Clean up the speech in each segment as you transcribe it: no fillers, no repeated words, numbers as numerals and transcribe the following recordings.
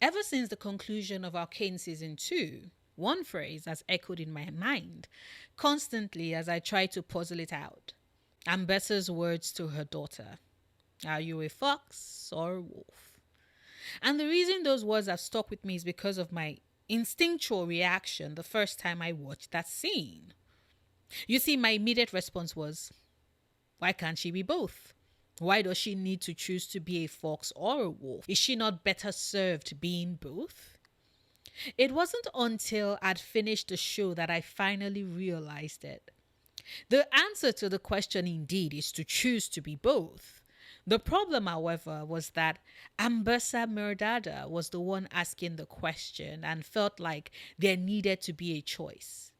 Ever since the conclusion of Arcane Season 2, one phrase has echoed in my mind constantly as I try to puzzle it out. Ambessa's words to her daughter: "Are you a fox or a wolf?" And the reason those words have stuck with me is because of my instinctual reaction the first time I watched that scene. You see, my immediate response was, why can't she be both? Why does she need to choose to be a fox or a wolf? Is she not better served being both? It wasn't until I'd finished the show that I finally realized it. The answer to the question indeed is to choose to be both. The problem, however, was that Ambassa Merdada was the one asking the question and felt like there needed to be a choice.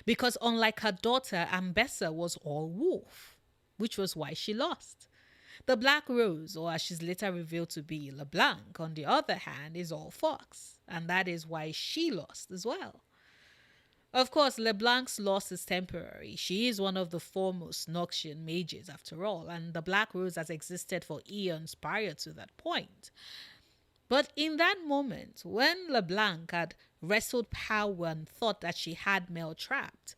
Because unlike her daughter, Ambessa was all wolf, which was why she lost. The Black Rose, or as she's later revealed to be, LeBlanc, on the other hand, is all fox, and that is why she lost as well. Of course, LeBlanc's loss is temporary. She is one of the foremost Noxian mages, after all, and the Black Rose has existed for eons prior to that point. But in that moment, when LeBlanc had wrestled power and thought that she had Mel trapped,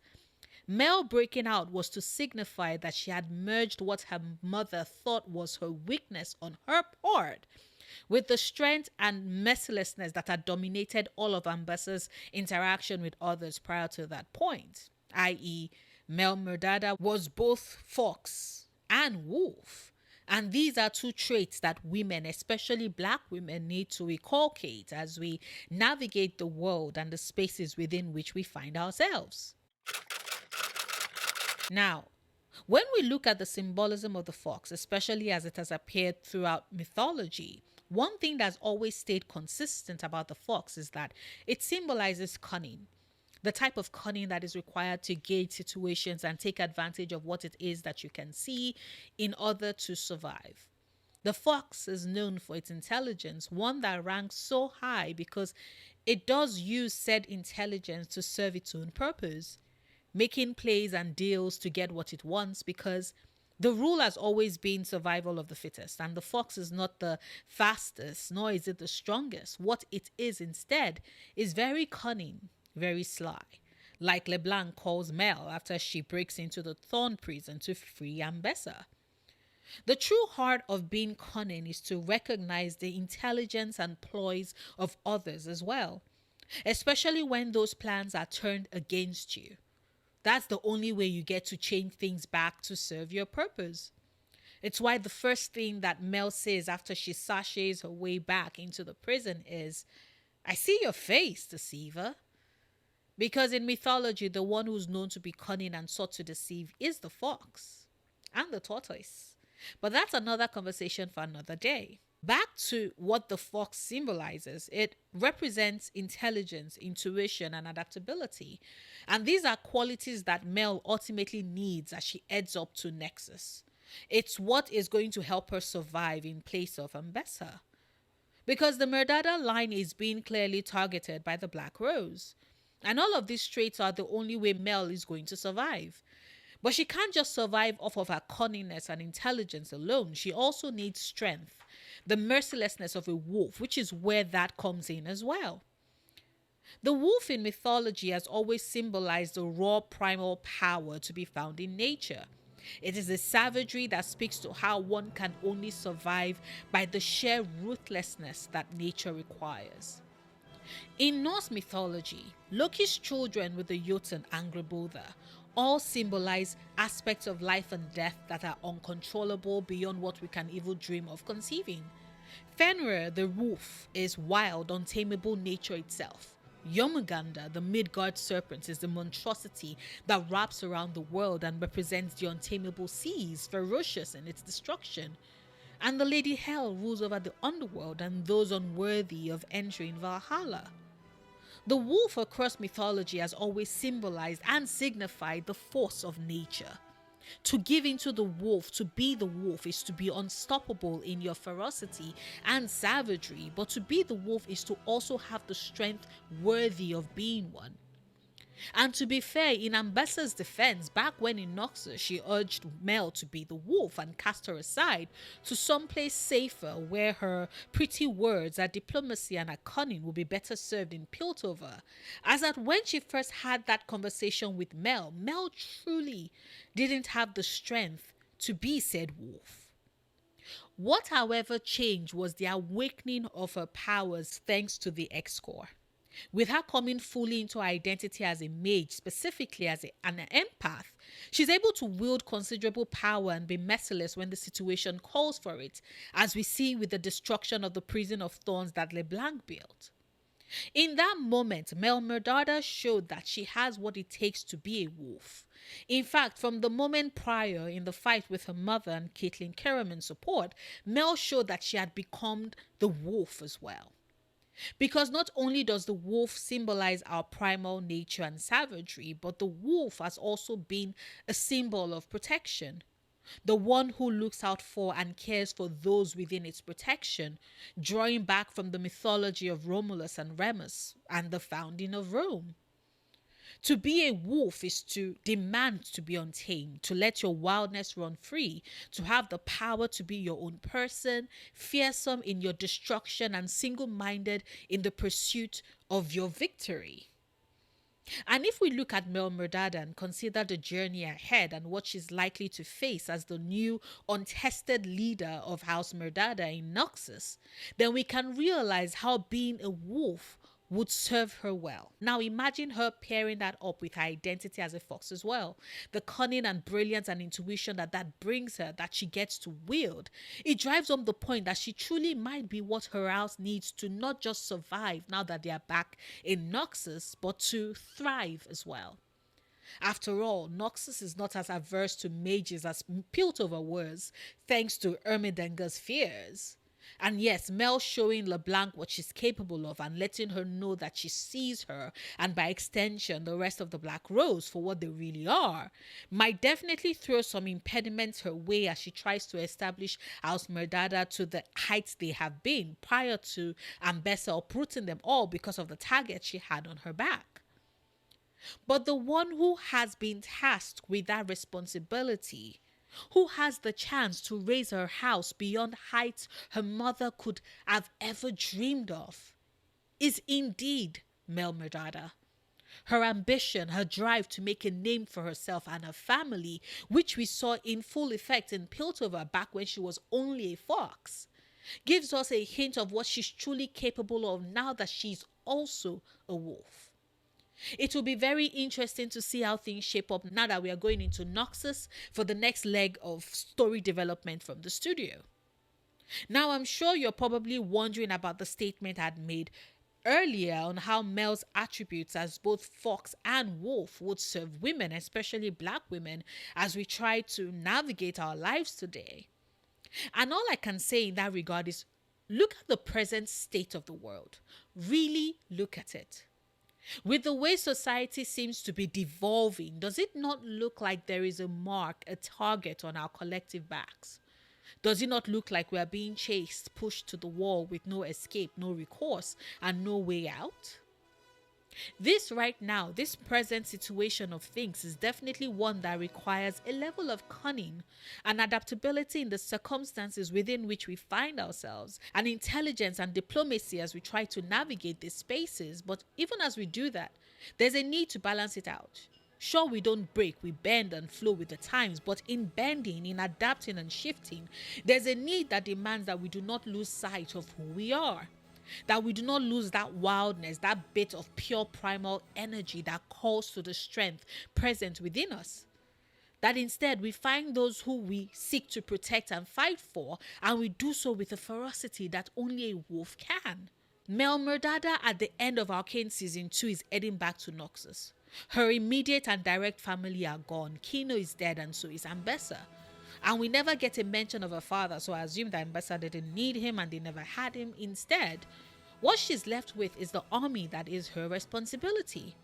Mel breaking out was to signify that she had merged what her mother thought was her weakness on her part with the strength and mercilessness that had dominated all of Ambassa's interaction with others prior to that point, i.e., Mel Medarda was both fox and wolf. And these are two traits that women, especially black women, need to inculcate as we navigate the world and the spaces within which we find ourselves. Now, when we look at the symbolism of the fox, especially as it has appeared throughout mythology, one thing that's always stayed consistent about the fox is that it symbolizes cunning. The type of cunning that is required to gauge situations and take advantage of what it is that you can see in order to survive. The fox is known for its intelligence, one that ranks so high because it does use said intelligence to serve its own purpose, making plays and deals to get what it wants, because the rule has always been survival of the fittest, and the fox is not the fastest, nor is it the strongest. What it is instead is very cunning, very sly, like LeBlanc calls Mel after she breaks into the Thorn prison to free Ambessa. The true heart of being cunning is to recognize the intelligence and ploys of others as well, especially when those plans are turned against you. That's the only way you get to change things back to serve your purpose. It's why the first thing that Mel says after she sashays her way back into the prison is, "I see your face, deceiver." Because in mythology, the one who's known to be cunning and sought to deceive is the fox and the tortoise. But that's another conversation for another day. Back to what the fox symbolizes, it represents intelligence, intuition, and adaptability. And these are qualities that Mel ultimately needs as she heads up to Nexus. It's what is going to help her survive in place of Ambessa. Because the Merdada line is being clearly targeted by the Black Rose. And all of these traits are the only way Mel is going to survive. But she can't just survive off of her cunningness and intelligence alone. She also needs strength, the mercilessness of a wolf, which is where that comes in as well. The wolf in mythology has always symbolized the raw primal power to be found in nature. It is a savagery that speaks to how one can only survive by the sheer ruthlessness that nature requires. In Norse mythology, Loki's children with the Jotun Angrboda all symbolize aspects of life and death that are uncontrollable beyond what we can even dream of conceiving. Fenrir, the wolf, is wild, untamable nature itself. Yomuganda, the Midgard serpent, is the monstrosity that wraps around the world and represents the untamable seas, ferocious in its destruction. And the Lady Hel rules over the underworld and those unworthy of entering Valhalla. The wolf across mythology has always symbolized and signified the force of nature. To give into the wolf, to be the wolf, is to be unstoppable in your ferocity and savagery, but to be the wolf is to also have the strength worthy of being one. And to be fair, in Ambassa's defense, back when in Noxus, she urged Mel to be the wolf and cast her aside to someplace safer where her pretty words, her diplomacy, and her cunning would be better served in Piltover. As that when she first had that conversation with Mel, Mel truly didn't have the strength to be said wolf. What, however, changed was the awakening of her powers thanks to the X-Core. With her coming fully into her identity as a mage, specifically as an empath, she's able to wield considerable power and be merciless when the situation calls for it, as we see with the destruction of the prison of thorns that LeBlanc built. In that moment, Mel Medarda showed that she has what it takes to be a wolf. In fact, from the moment prior in the fight with her mother and Caitlin Kerriman's support, Mel showed that she had become the wolf as well. Because not only does the wolf symbolize our primal nature and savagery, but the wolf has also been a symbol of protection. The one who looks out for and cares for those within its protection, drawing back from the mythology of Romulus and Remus and the founding of Rome. To be a wolf is to demand to be untamed, to let your wildness run free, to have the power to be your own person, fearsome in your destruction and single-minded in the pursuit of your victory. And if we look at Mel Medarda and consider the journey ahead and what she's likely to face as the new untested leader of House Medarda in Noxus, then we can realize how being a wolf would serve her well. Now imagine her pairing that up with her identity as a fox as well. The cunning and brilliance and intuition that brings her, that she gets to wield. It drives home the point that she truly might be what her house needs to not just survive now that they are back in Noxus, but to thrive as well. After all, Noxus is not as averse to mages as Piltover was, thanks to Ermidenga's fears. And yes, Mel showing LeBlanc what she's capable of and letting her know that she sees her, and by extension the rest of the Black Rose, for what they really are, might definitely throw some impediments her way as she tries to establish House Medarda to the heights they have been prior to Ambessa uprooting them all because of the target she had on her back. But the one who has been tasked with that responsibility, who has the chance to raise her house beyond heights her mother could have ever dreamed of, is indeed Mel Medarda. Her ambition, her drive to make a name for herself and her family, which we saw in full effect in Piltover back when she was only a fox, gives us a hint of what she's truly capable of now that she's also a wolf. It will be very interesting to see how things shape up now that we are going into Noxus for the next leg of story development from the studio. Now, I'm sure you're probably wondering about the statement I'd made earlier on how Mel's attributes as both fox and wolf would serve women, especially Black women, as we try to navigate our lives today. And all I can say in that regard is look at the present state of the world. Really look at it. With the way society seems to be devolving, does it not look like there is a mark, a target on our collective backs? Does it not look like we are being chased, pushed to the wall with no escape, no recourse, and no way out? This right now, this present situation of things is definitely one that requires a level of cunning and adaptability in the circumstances within which we find ourselves, and intelligence and diplomacy as we try to navigate these spaces. But even as we do that, there's a need to balance it out. Sure, we don't break, we bend and flow with the times, but in bending, in adapting and shifting, there's a need that demands that we do not lose sight of who we are. That we do not lose that wildness, that bit of pure primal energy that calls to the strength present within us. That instead we find those who we seek to protect and fight for, and we do so with a ferocity that only a wolf can. Mel Medarda at the end of Arcane Season 2 is heading back to Noxus. Her immediate and direct family are gone. Kino is dead and so is Ambessa. And we never get a mention of her father, so I assume that Ambessa didn't need him and they never had him. Instead, what she's left with is the army that is her responsibility.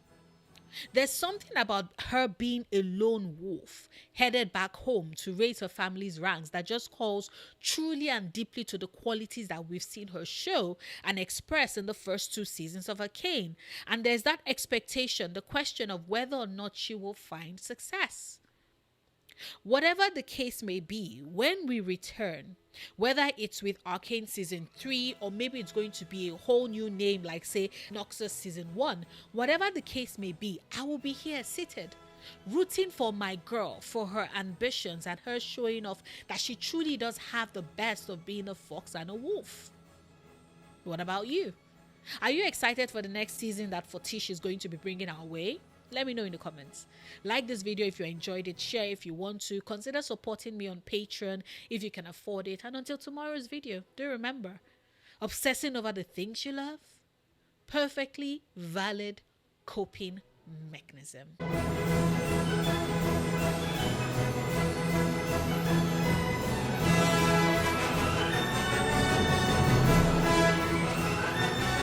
There's something about her being a lone wolf, headed back home to raise her family's ranks, that just calls truly and deeply to the qualities that we've seen her show and express in the first 2 seasons of Arcane. And there's that expectation, the question of whether or not she will find success. Whatever the case may be, when we return, whether it's with Arcane Season 3 or maybe it's going to be a whole new name like, say, Noxus Season 1, whatever the case may be, I will be here seated, rooting for my girl, for her ambitions and her showing off that she truly does have the best of being a fox and a wolf. What about you? Are you excited for the next season that Fortiche is going to be bringing our way? Let me know in the comments. Like this video if you enjoyed it, share if you want to, consider supporting me on Patreon if you can afford it, and until tomorrow's video, do remember, obsessing over the things you love, perfectly valid coping mechanism.